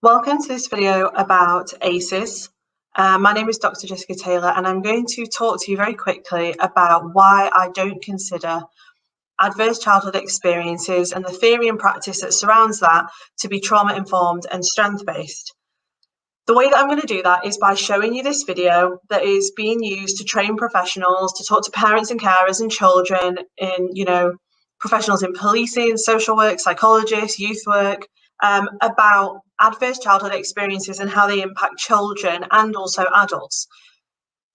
Welcome to this video about ACEs. My name is Dr. Jessica Taylor, and I'm going to talk to you very quickly about why I don't consider adverse childhood experiences and the theory and practice that surrounds that to be trauma-informed and strength-based. The way that I'm going to do that is by showing you this video that is being used to train professionals, to talk to parents and carers and children professionals in policing, social work, psychologists, youth work, about adverse childhood experiences and how they impact children and also adults.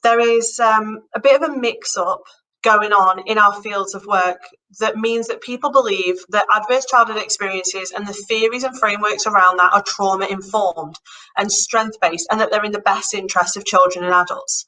There is a bit of a mix-up going on in our fields of work that means that people believe that adverse childhood experiences and the theories and frameworks around that are trauma-informed and strength-based, and that they're in the best interest of children and adults.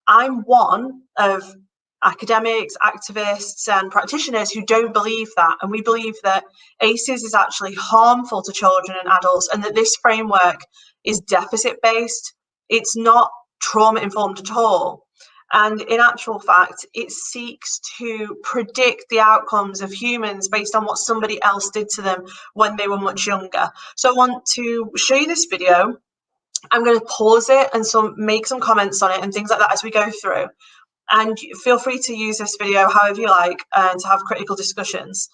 I'm one of academics, activists and practitioners who don't believe that, and we believe that ACEs is actually harmful to children and adults, and that this framework is deficit based. It's not trauma informed at all, and in actual fact it seeks to predict the outcomes of humans based on what somebody else did to them when they were much younger. So I want to show you this video. I'm going to pause it and make some comments on it and things like that as we go through. And feel free to use this video however you like and to have critical discussions.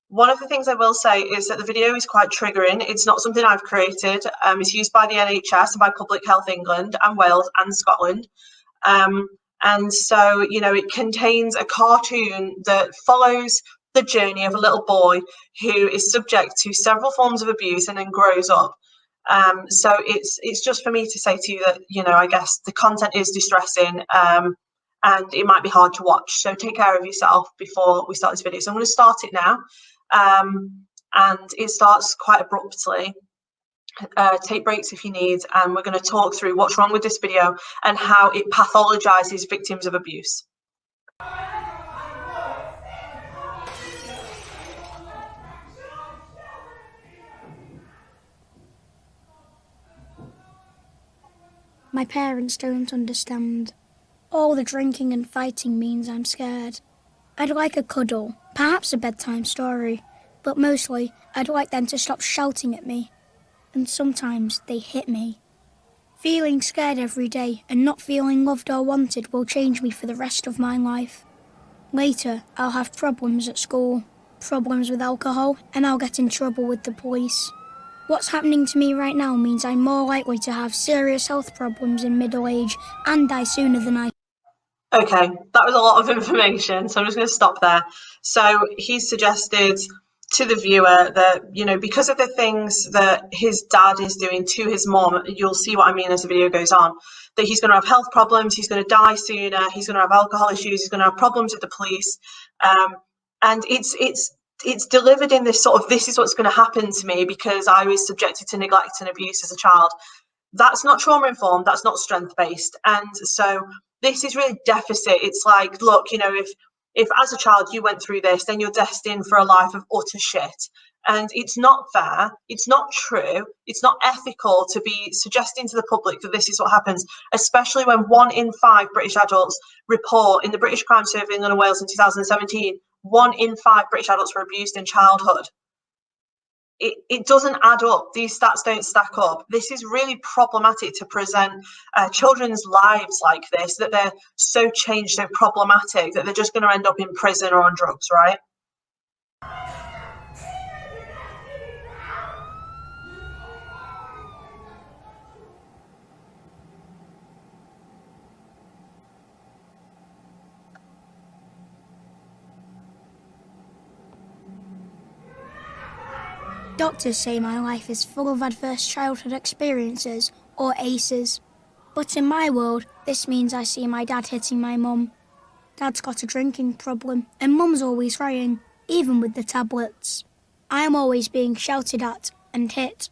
One of the things I will say is that the video is quite triggering. It's not something I've created. It's used by the NHS and by Public Health England and Wales and Scotland. And so, it contains a cartoon that follows the journey of a little boy who is subject to several forms of abuse and then grows up. So it's just for me to say to you that, I guess the content is distressing. And it might be hard to watch. So take care of yourself before we start this video. So I'm going to start it now. And it starts quite abruptly. Take breaks if you need. And we're going to talk through what's wrong with this video and how it pathologizes victims of abuse. My parents don't understand. All the drinking and fighting means I'm scared. I'd like a cuddle, perhaps a bedtime story, but mostly I'd like them to stop shouting at me. And sometimes they hit me. Feeling scared every day and not feeling loved or wanted will change me for the rest of my life. Later, I'll have problems at school, problems with alcohol, and I'll get in trouble with the police. What's happening to me right now means I'm more likely to have serious health problems in middle age and die sooner than I. Okay, that was a lot of information, so I'm just going to stop there. So he's suggested to the viewer that, because of the things that his dad is doing to his mom, you'll see what I mean as the video goes on, that he's going to have health problems, he's going to die sooner, he's going to have alcohol issues, he's going to have problems with the police. And it's delivered in this sort of, this is what's going to happen to me because I was subjected to neglect and abuse as a child. That's not trauma informed, that's not strength based. And so this is really deficit. It's like, look, if as a child you went through this, then you're destined for a life of utter shit. And it's not fair, it's not true, it's not ethical to be suggesting to the public that this is what happens, especially when 1 in 5 British adults report in the British Crime Survey of England and Wales in 2017, 1 in 5 British adults were abused in childhood. It doesn't add up. These stats don't stack up. This is really problematic to present children's lives like this, that they're so changed, so problematic, that they're just going to end up in prison or on drugs, right? Doctors say my life is full of adverse childhood experiences, or ACEs. But in my world, this means I see my dad hitting my mum. Dad's got a drinking problem, and mum's always crying, even with the tablets. I am always being shouted at and hit.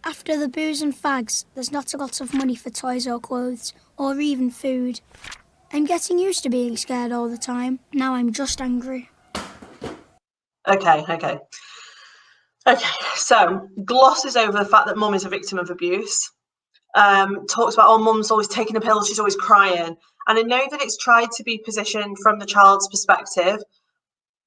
After the booze and fags, there's not a lot of money for toys or clothes, or even food. I'm getting used to being scared all the time. Now I'm just angry. Okay, so glosses over the fact that mum is a victim of abuse. Talks about, mum's always taking a pill, she's always crying. And I know that it's tried to be positioned from the child's perspective,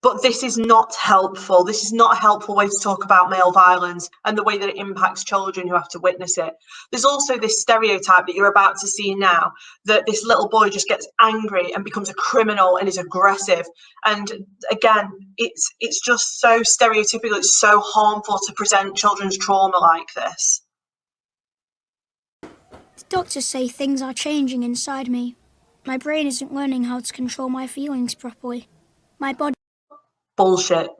But this is not helpful. This is not a helpful way to talk about male violence and the way that it impacts children who have to witness it. There's also this stereotype that you're about to see now, that this little boy just gets angry and becomes a criminal and is aggressive. And again, it's just so stereotypical. It's so harmful to present children's trauma like this. The doctors say things are changing inside me. My brain isn't learning how to control my feelings properly. My body... Bullshit.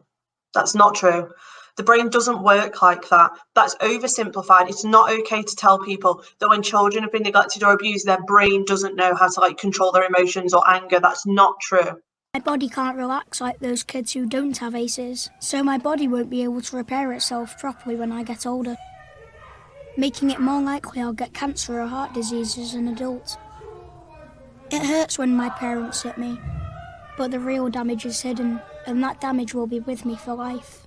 That's not true. The brain doesn't work like that. That's oversimplified. It's not okay to tell people that when children have been neglected or abused, their brain doesn't know how to control their emotions or anger. That's not true. My body can't relax like those kids who don't have ACEs, so my body won't be able to repair itself properly when I get older, making it more likely I'll get cancer or heart disease as an adult. It hurts when my parents hit me, but the real damage is hidden, and that damage will be with me for life.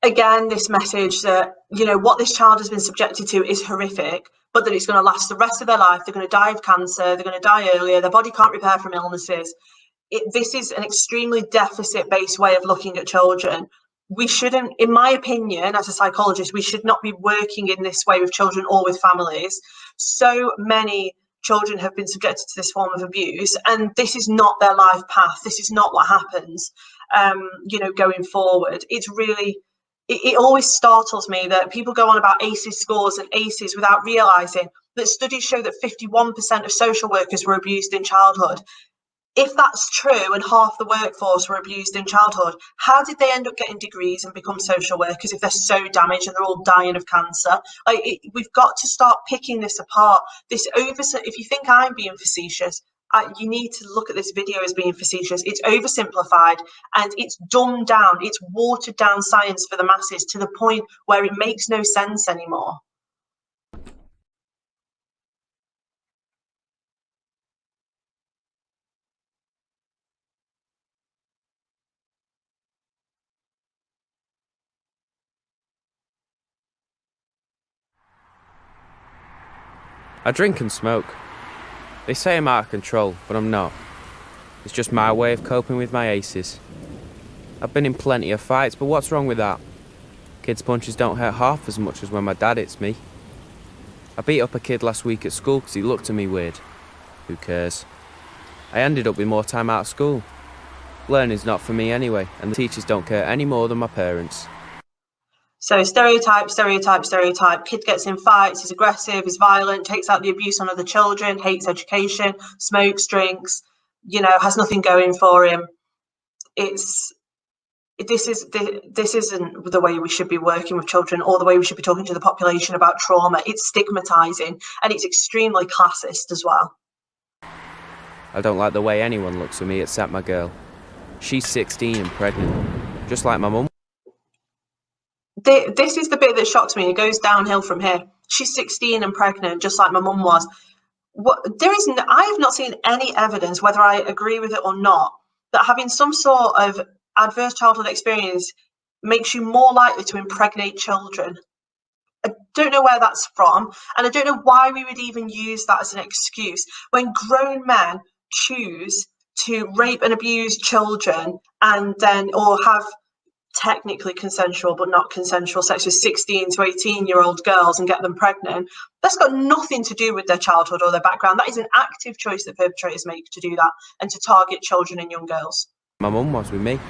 Again, this message that, what this child has been subjected to is horrific, but that it's going to last the rest of their life. They're going to die of cancer. They're going to die earlier. Their body can't repair from illnesses. This is an extremely deficit-based way of looking at children. We shouldn't, in my opinion, as a psychologist, we should not be working in this way with children or with families. So many children have been subjected to this form of abuse, and this is not their life path. This is not what happens, going forward. It's really, it always startles me that people go on about ACEs scores and ACEs without realising that studies show that 51% of social workers were abused in childhood. If that's true and half the workforce were abused in childhood, how did they end up getting degrees and become social workers if they're so damaged and they're all dying of cancer? We've got to start picking this apart. If you think I'm being facetious, you need to look at this video as being facetious. It's oversimplified and it's dumbed down. It's watered down science for the masses to the point where it makes no sense anymore. I drink and smoke. They say I'm out of control, but I'm not. It's just my way of coping with my ACEs. I've been in plenty of fights, but what's wrong with that? Kids' punches don't hurt half as much as when my dad hits me. I beat up a kid last week at school because he looked at me weird. Who cares? I ended up with more time out of school. Learning's not for me anyway, and the teachers don't care any more than my parents. So stereotype. Kid gets in fights, is aggressive, is violent, takes out the abuse on other children, hates education, smokes, drinks, has nothing going for him. This isn't the way we should be working with children or the way we should be talking to the population about trauma. It's stigmatizing and it's extremely classist as well. I don't like the way anyone looks at me except my girl. She's 16 and pregnant, just like my mum. This is the bit that shocks me. It goes downhill from here. She's 16 and pregnant, just like my mum was. I have not seen any evidence, whether I agree with it or not, that having some sort of adverse childhood experience makes you more likely to impregnate children. I don't know where that's from, and I don't know why we would even use that as an excuse when grown men choose to rape and abuse children or have technically consensual but not consensual sex with 16 to 18-year-old girls and get them pregnant. That's got nothing to do with their childhood or their background. That is an active choice that perpetrators make to do that and to target children and young girls. My mum was with me.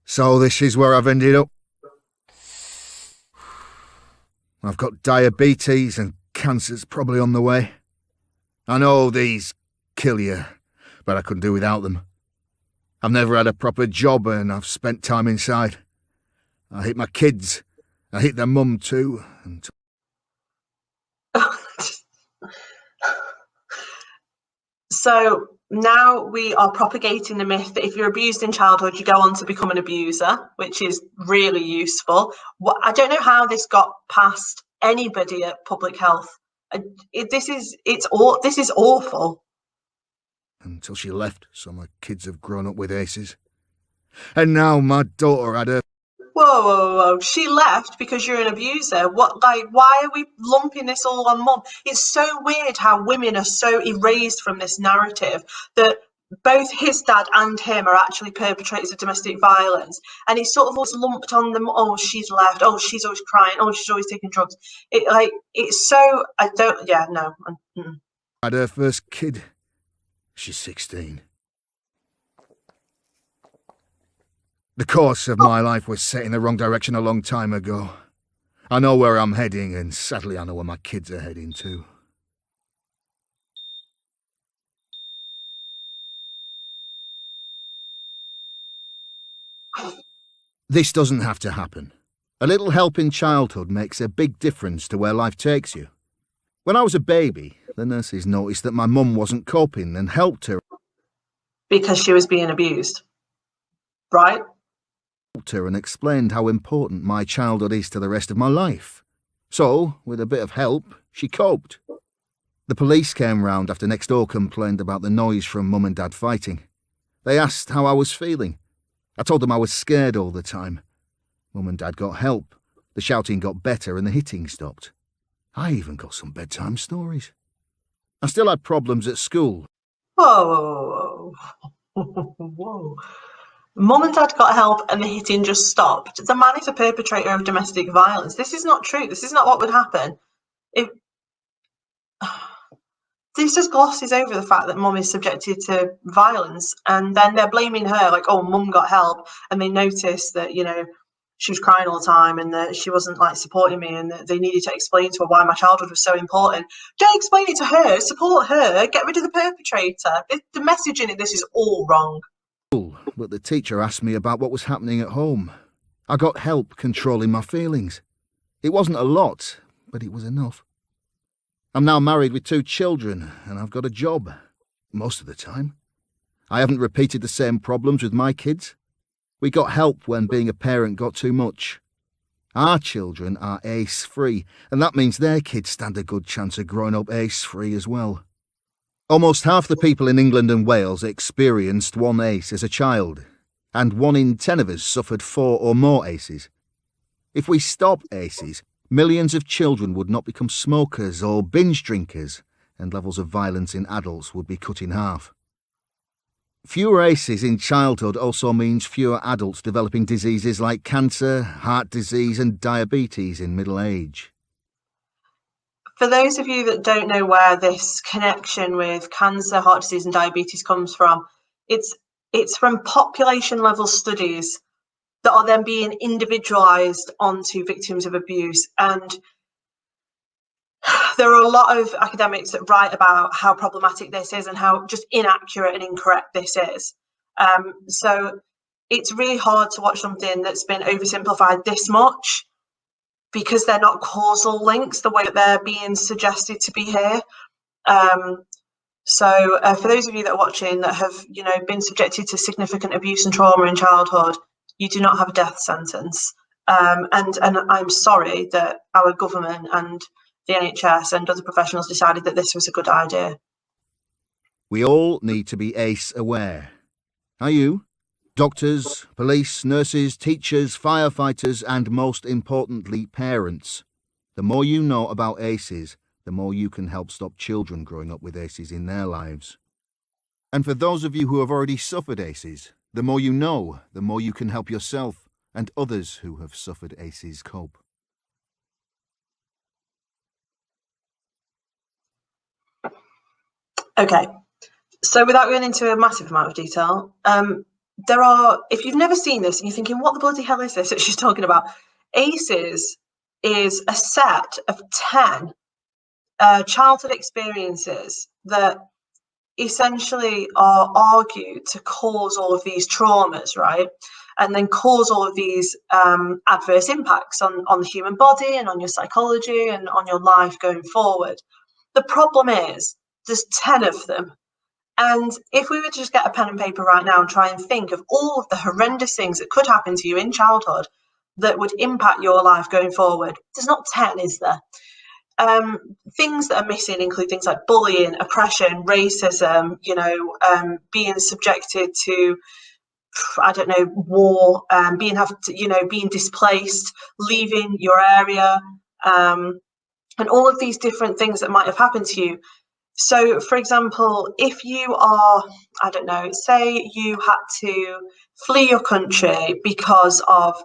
So this is where I've ended up. I've got diabetes and cancer's probably on the way. I know these kill you, but I couldn't do without them. I've never had a proper job and I've spent time inside. I hate my kids. I hate their mum too. So now we are propagating the myth that if you're abused in childhood, you go on to become an abuser, which is really useful. I don't know how this got past anybody at public health. This is awful. Until she left, so my kids have grown up with ACEs. And now my daughter had her... Whoa, whoa. She left because you're an abuser. What, like, why are we lumping this all on mum? It's so weird how women are so erased from this narrative that both his dad and him are actually perpetrators of domestic violence, and it's sort of always lumped on them. Oh, she's left. Oh, she's always crying. Oh, she's always taking drugs. It's so, I don't, yeah, no. Had her first kid. She's 16. The course of my life was set in the wrong direction a long time ago. I know where I'm heading, and sadly I know where my kids are heading too. This doesn't have to happen. A little help in childhood makes a big difference to where life takes you. When I was a baby, the nurses noticed that my mum wasn't coping and helped her. Because she was being abused, right? Helped her and explained how important my childhood is to the rest of my life. So, with a bit of help, she coped. The police came round after next door complained about the noise from Mum and Dad fighting. They asked how I was feeling. I told them I was scared all the time. Mum and Dad got help. The shouting got better and the hitting stopped. I even got some bedtime stories. I still had problems at school. Whoa. Mum and Dad got help and the hitting just stopped. The man is a perpetrator of domestic violence. This is not true. This is not what would happen. This just glosses over the fact that mum is subjected to violence, and then they're blaming her, like, oh, mum got help, and they noticed that, you know, she was crying all the time and that she wasn't, like, supporting me, and that they needed to explain to her why my childhood was so important. Don't explain it to her, support her, get rid of the perpetrator. The messaging in this is all wrong. But the teacher asked me about what was happening at home. I got help controlling my feelings. It wasn't a lot, but it was enough. I'm now married with 2 children, and I've got a job, most of the time. I haven't repeated the same problems with my kids. We got help when being a parent got too much. Our children are ACE-free, and that means their kids stand a good chance of growing up ACE-free as well. Almost half the people in England and Wales experienced one ACE as a child, and 1 in 10 of us suffered 4 or more ACEs. If we stop ACEs, millions of children would not become smokers or binge drinkers, and levels of violence in adults would be cut in half. Fewer ACEs in childhood also means fewer adults developing diseases like cancer, heart disease and diabetes in middle age. For those of you that don't know where this connection with cancer, heart disease and diabetes comes from, it's from population level studies that are then being individualised onto victims of abuse. And there are a lot of academics that write about how problematic this is and how just inaccurate and incorrect this is. So it's really hard to watch something that's been oversimplified this much, because they're not causal links the way that they're being suggested to be here. So for those of you that are watching that have, you know, been subjected to significant abuse and trauma in childhood, you do not have a death sentence. And I'm sorry that our government and the NHS and other professionals decided that this was a good idea. We all need to be ACE aware. Are you? Doctors, police, nurses, teachers, firefighters, and most importantly, parents. The more you know about ACEs, the more you can help stop children growing up with ACEs in their lives. And for those of you who have already suffered ACEs, the more you know, the more you can help yourself and others who have suffered ACEs cope. Okay, so without going into a massive amount of detail, there are, if you've never seen this and you're thinking, what the bloody hell is this that she's talking about? ACEs is a set of 10 childhood experiences that essentially are argued to cause all of these traumas, right? And then cause all of these adverse impacts on the human body and on your psychology and on your life going forward. The problem is there's 10 of them. And if we were to just get a pen and paper right now and try and think of all of the horrendous things that could happen to you in childhood that would impact your life going forward, there's not 10, is there? Things that are missing include things like bullying, oppression, racism, you know, being subjected to I don't know, war, being displaced, leaving your area, and all of these different things that might have happened to you. So, for example, if you are, I don't know, say you had to flee your country because of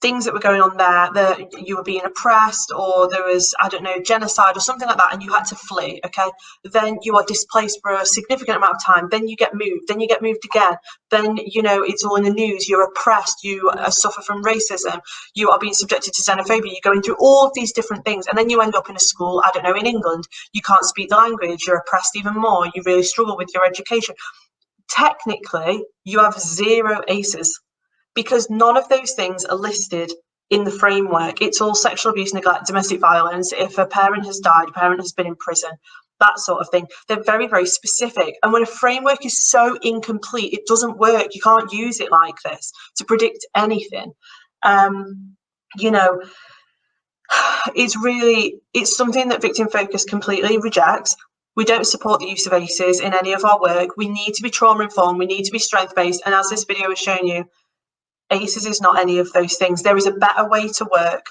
things that were going on there, that you were being oppressed, or there was, I don't know, genocide or something like that, and you had to flee, okay? Then you are displaced for a significant amount of time, then you get moved again, then, it's all in the news, you're oppressed, you suffer from racism, you are being subjected to xenophobia, you're going through all of these different things, and then you end up in a school, I don't know, in England, you can't speak the language, you're oppressed even more, you really struggle with your education. Technically, you have 0 ACEs, because none of those things are listed in the framework. It's all sexual abuse, neglect, domestic violence. If a parent has died, a parent has been in prison, that sort of thing. They're very, very specific. And when a framework is so incomplete, it doesn't work. You can't use it like this to predict anything. It's something that Victim Focus completely rejects. We don't support the use of ACEs in any of our work. We need to be trauma informed. We need to be strength based. And as this video has shown you, ACEs is not any of those things. There is a better way to work.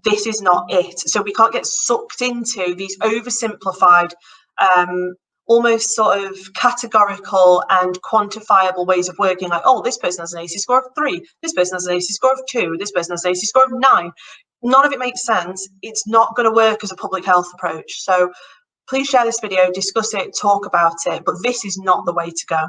This is not it. So we can't get sucked into these oversimplified, almost sort of categorical and quantifiable ways of working, like, oh, this person has an ACE score of 3, this person has an ACE score of 2, this person has an ACE score of 9. None of it makes sense. It's not going to work as a public health approach. So please share this video, discuss it, talk about it, but this is not the way to go.